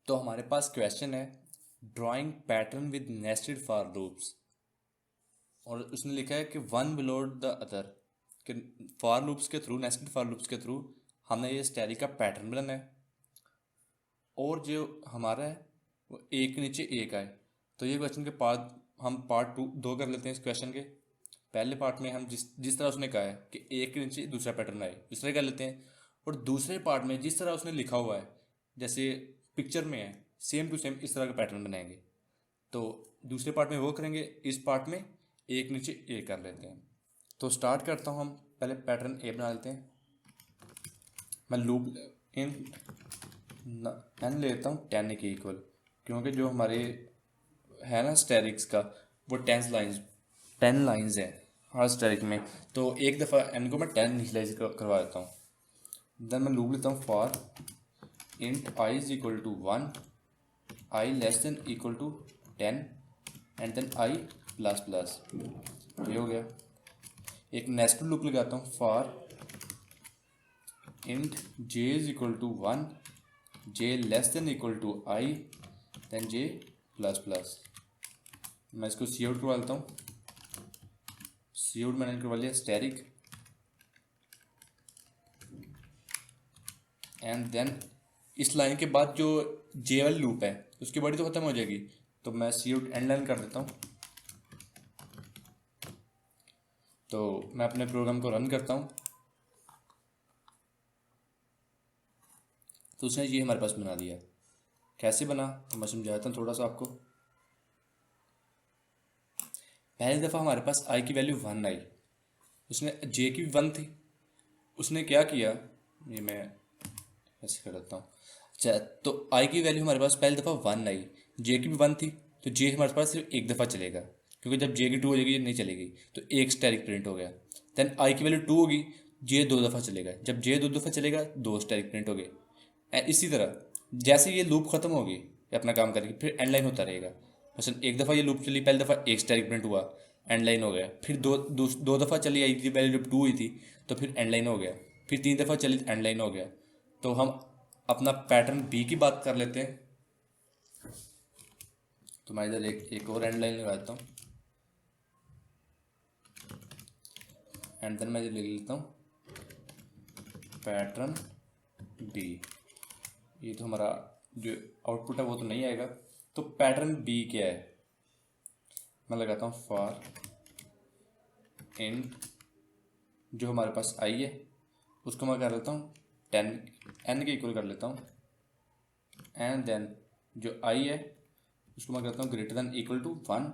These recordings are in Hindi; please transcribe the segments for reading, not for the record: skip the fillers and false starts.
तो हमारे पास क्वेश्चन है drawing pattern with nested for loops, और उसने लिखा है कि वन बिलो द अदर, कि फॉर लूप्स के थ्रू, नेस्टेड फॉर लूप्स के थ्रू हमने ये स्टैटिक का पैटर्न बनाना है और जो हमारा है वो एक के नीचे एक आए। तो ये क्वेश्चन के पार्ट हम पार्ट दो कर लेते हैं इस क्वेश्चन के। पहले पार्ट में हम जिस जिस तरह उसने कहा है कि एक के नीचे दूसरा पैटर्न आए, इस तरह कर लेते हैं। और दूसरे पार्ट में जिस तरह उसने लिखा हुआ है, जैसे पिक्चर में है, सेम टू सेम इस तरह का पैटर्न बनाएंगे। तो दूसरे पार्ट में वो करेंगे, इस पार्ट में एक नीचे एक कर लेते हैं। तो स्टार्ट करता हूँ, हम पहले पैटर्न ए बना लेते हैं। मैं लूप इन एन लेता हूँ 10 के इक्वल, क्योंकि जो हमारे है ना स्टेरिक्स का, वो 10 लाइंस है हर स्टेरिक में। तो एक दफ़ा एन को मैं 10 इनिशियलाइज करवा देता हूँ। देन मैं लूप लेता हूँ for int i is equal to 1, i less than equal to 10 and then i plus plus. ये हो गया। एक नेस्टेड लूप लगाता हूँ for int j is equal to 1, j less than equal to i then j plus plus. मैं इसको सी आउट करवा लेता हूँ। सी आउट मैंने करवा लिया स्टैटिक, एंड देन इस लाइन के बाद जो जे वाली लूप है उसकी बॉडी तो खत्म हो जाएगी, तो मैं सी आउट एंड लाइन कर देता हूँ। तो मैं अपने प्रोग्राम को रन करता हूँ, तो उसने ये हमारे पास बना दिया। कैसे बना तो मैं समझाता हूँ थोड़ा सा आपको। पहली दफ़ा हमारे पास आई की वैल्यू 1 आई, उसने जे की भी 1 थी। उसने क्या किया, ये मैं ऐसे कर देता हूँ। अच्छा, तो आई की वैल्यू हमारे पास पहली दफ़ा 1 आई, जे की भी 1 थी, तो जे हमारे पास सिर्फ एक दफ़ा चलेगा, क्योंकि जब जे की 2 हो जाएगी ये नहीं चलेगी, तो एक स्टैटिक प्रिंट हो गया। देन आई की वैल्यू 2 होगी, जे 2 दफ़ा चलेगा, जब जे 2 दफ़ा चलेगा 2 स्टैटिक प्रिंट हो गए। इसी तरह जैसे ये लूप ख़त्म होगी, ये अपना काम करेगी, फिर एंड लाइन होता रहेगा। मसलन एक दफ़ा ये लूप चली, पहली दफ़ा एक स्टैटिक प्रिंट हुआ, एंड लाइन हो गया। फिर दो दफ़ा चली, आई की वैल्यू जब 2 हुई थी तो फिर एंड लाइन हो गया। फिर 3 दफ़ा चली, एंड लाइन हो गया। तो हम अपना पैटर्न बी की बात कर लेते हैं। तो मैं इधर एक और एंड लाइन लगा देता हूँ, एंड देन मैं ले लेता हूँ पैटर्न बी। ये तो हमारा जो आउटपुट है वो तो नहीं आएगा। तो पैटर्न बी क्या है, मैं लगाता हूँ फॉर इन जो हमारे पास आई है उसको मैं कर लेता हूँ 10 एन के इक्वल कर लेता हूँ, एंड देन जो आई है उसको मैं करता हूँ greater than equal to 1,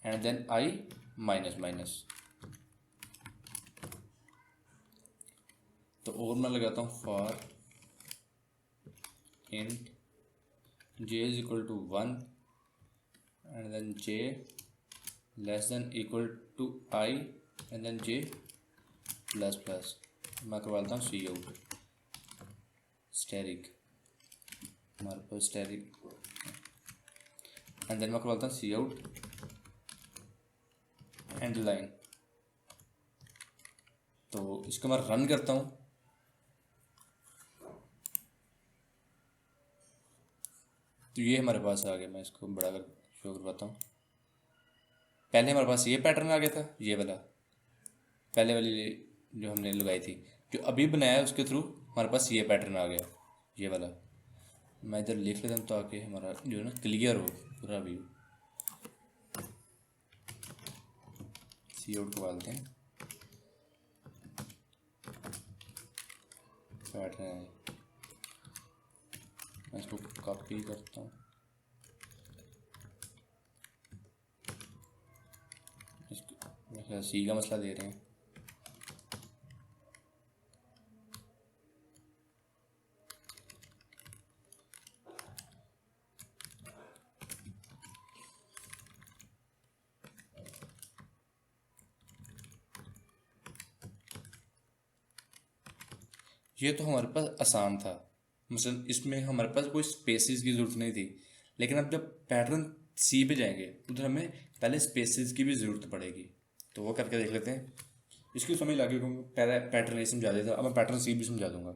and then i minus minus. तो और मैं लगाता हूँ for int j is equal to 1 and then j less than equal to i and then j plus plus. मैं करवाता हूँ सी आउट स्टैटिक, हमारे पास स्टैटिक, एंड देन मैं करवाता हूँ सी आउट एंड लाइन। तो इसको मैं रन करता हूँ, तो ये हमारे पास आ गया। मैं इसको बड़ा कर शो करवाता हूँ। पहले हमारे पास ये पैटर्न आ गया था, ये वाला पहले वाली जो हमने लगाई थी। जो अभी बनाया है उसके थ्रू हमारे पास ये पैटर्न आ गया, ये वाला। मैं इधर लिख लेता हूँ ताकि हमारा जो है ना क्लियर हो पूरा व्यू। सी आउट को डालते हैं, पैटर्न है, मैं इसको कॉपी करता हूँ, इसको सी का मसला दे रहे हैं। ये तो हमारे पास आसान था, मसलन इसमें हमारे पास कोई स्पेसिस की ज़रूरत नहीं थी। लेकिन अब जब पैटर्न सी पे जाएंगे उधर हमें पहले स्पेसिस की भी ज़रूरत पड़ेगी। तो वो करके देख लेते हैं। इसकी समझ लगे क्योंकि पहले पैटर्न ए समझा देता, अब मैं पैटर्न सी भी समझा दूंगा।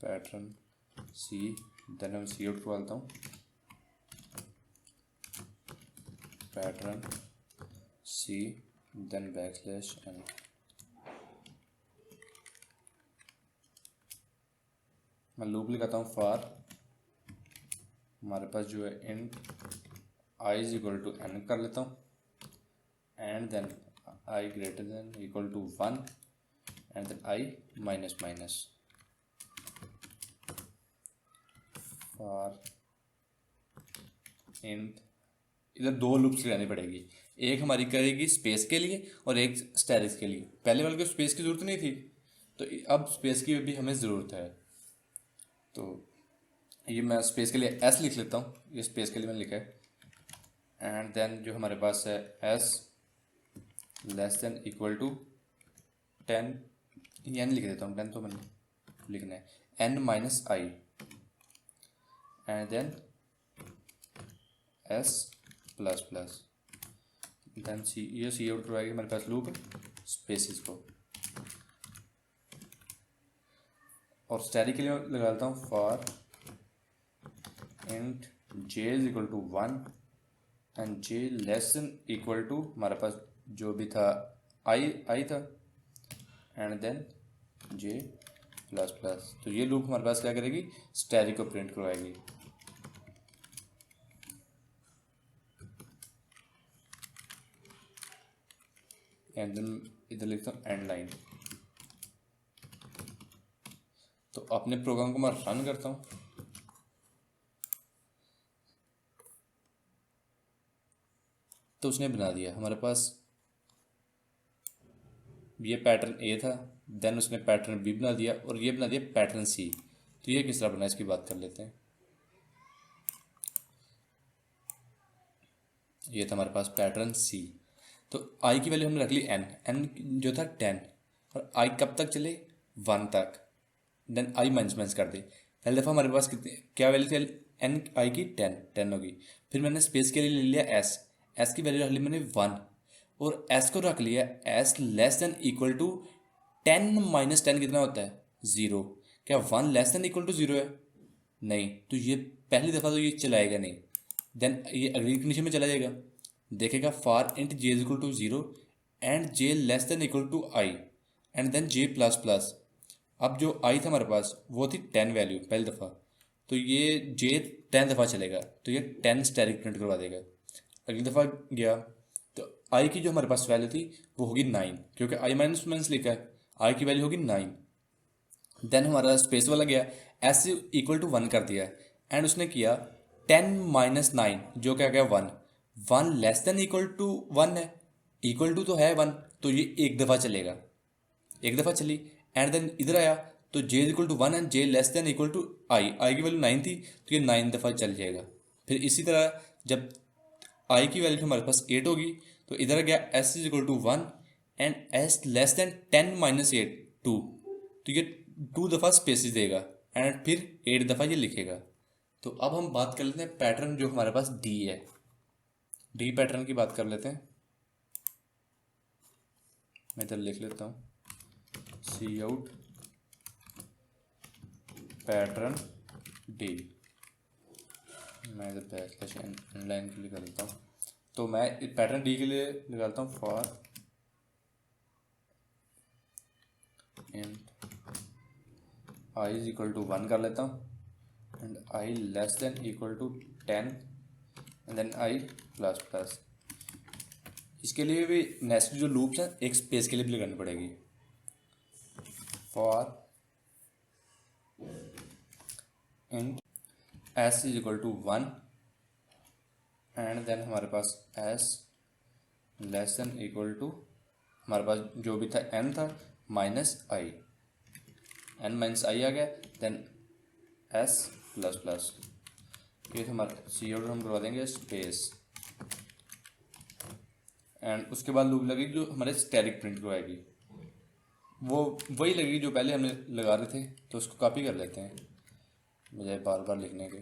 पैटर्न सी, देन मैं सी आउट करवा लेता हूँ, pattern C, then backslash n. मैं लूप लगाता हूँ फॉर, हमारे पास जो है int i is equal to n कर लेता हूँ, and then i greater than equal to 1 and then i minus minus for int. इधर दो लूप्स लगानी पड़ेगी, एक हमारी करेगी स्पेस के लिए और एक स्टैटिक्स के लिए। पहले वाले को स्पेस की ज़रूरत नहीं थी, तो अब स्पेस की भी हमें ज़रूरत है। तो ये मैं स्पेस के लिए एस लिख लेता हूँ, ये स्पेस के लिए मैंने लिखा है। एंड देन जो हमारे पास है S less than equal to 10, N लिख देता हूँ, 10 तो मैंने लिखना है, N minus I, and then S plus plus, then C, ये सी आउट करवाएगी हमारे पास लूप स्पेसिस को। और स्टैटिक के लिए लगा देता हूँ for int j is equal to 1 and J less than equal to, हमारे पास जो भी था आई था, and then j plus plus. तो ये लूप हमारे पास क्या करेगी, स्टैटिक को प्रिंट करवाएगी। एंड देन इधर लिखता हूँ एंड लाइन। तो अपने प्रोग्राम को मैं रन करता हूँ, तो उसने बना दिया हमारे पास, ये पैटर्न ए था, देन उसने पैटर्न बी बना दिया और ये बना दिया पैटर्न सी। तो ये किस तरह बना, इसकी बात कर लेते हैं। ये था हमारे पास पैटर्न सी। तो आई की वैल्यू हमने रख ली एन, एन जो था 10, और आई कब तक चले, 1 तक, देन आई माइनस माइनस कर दे। पहली दफ़ा हमारे पास कितने, क्या वैल्यू थी एन आई की, 10 होगी। फिर मैंने स्पेस के लिए ले लिया एस, एस की वैल्यू रख ली मैंने 1, और एस को रख लिया s less than equal to 10 minus 10 कितना होता है, 0। क्या 1 लेस देन इक्वल टू 0 है, नहीं, तो ये पहली दफ़ा तो ये चलाएगा नहीं। देन ये अगली कंडीशन में चला जाएगा, देखेगा for int j is equal to 0 and J less than equal to i, and then j plus plus. अब जो आई था हमारे पास वो थी 10 वैल्यू पहली दफ़ा, तो ये जे 10 दफ़ा चलेगा, तो ये 10 स्टैटिक प्रिंट करवा देगा। अगली दफ़ा गया तो आई की जो हमारे पास वैल्यू थी वो होगी 9, क्योंकि आई माइनस माइनस लिखा है, आई की वैल्यू होगी 9। देन हमारा स्पेस वाला गया, एस इक्वल टू 1 कर दिया, एंड उसने किया 10 माइनस 9 जो क्या गया 1, 1 लेस देन इक्वल टू 1 है, इक्वल टू तो है 1, तो ये एक दफ़ा चलेगा, एक दफ़ा चली। एंड देन इधर आया तो J equal to 1 and J less than equal to I, I की वैल्यू 9 थी, तो ये 9 दफ़ा चल जाएगा। फिर इसी तरह जब आई की वैल्यू हमारे पास 8 होगी, तो इधर गया s is equal to 1 and s less than 10 minus 8 2, तो ये 2 दफ़ा स्पेसिस देगा, एंड फिर 8 दफ़ा ये लिखेगा। तो अब हम बात कर लेते हैं पैटर्न जो हमारे पास डी है, डी पैटर्न की बात कर लेते हैं। मैं इधर लिख लेता हूँ सी आउट पैटर्न डी, मैं इधर बैकस्लैश इनलाइन के लिए कर देता हूँ। तो मैं पैटर्न डी के लिए निकालता हूँ for int i is equal to 1 कर लेता हूँ, and i less than equal to 10 and then i plus plus. इसके लिए भी नेक्स्ट जो लूप्स हैं एक स्पेस के लिए भी लगानी पड़ेगी, for int S is equal to 1 and then हमारे पास S less than equal to, हमारे पास जो भी था एन था minus I, N minus I आ गया, देन एस प्लस प्लस। ये हमारा सी आउट हम करवा देंगे स्पेस, एंड उसके बाद लूप लगेगी जो हमारे स्टैटिक प्रिंट करवाएगी, वो वही लगेगी जो पहले हमने लगा रहे थे। तो उसको कॉपी कर लेते हैं बजाय बार बार लिखने के।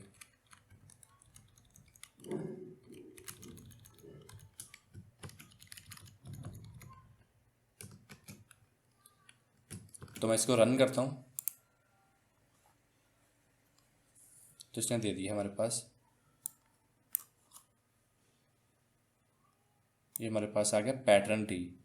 तो मैं इसको रन करता हूँ, तो इसने दे दिया हमारे पास, ये हमारे पास आ गया पैटर्न टी।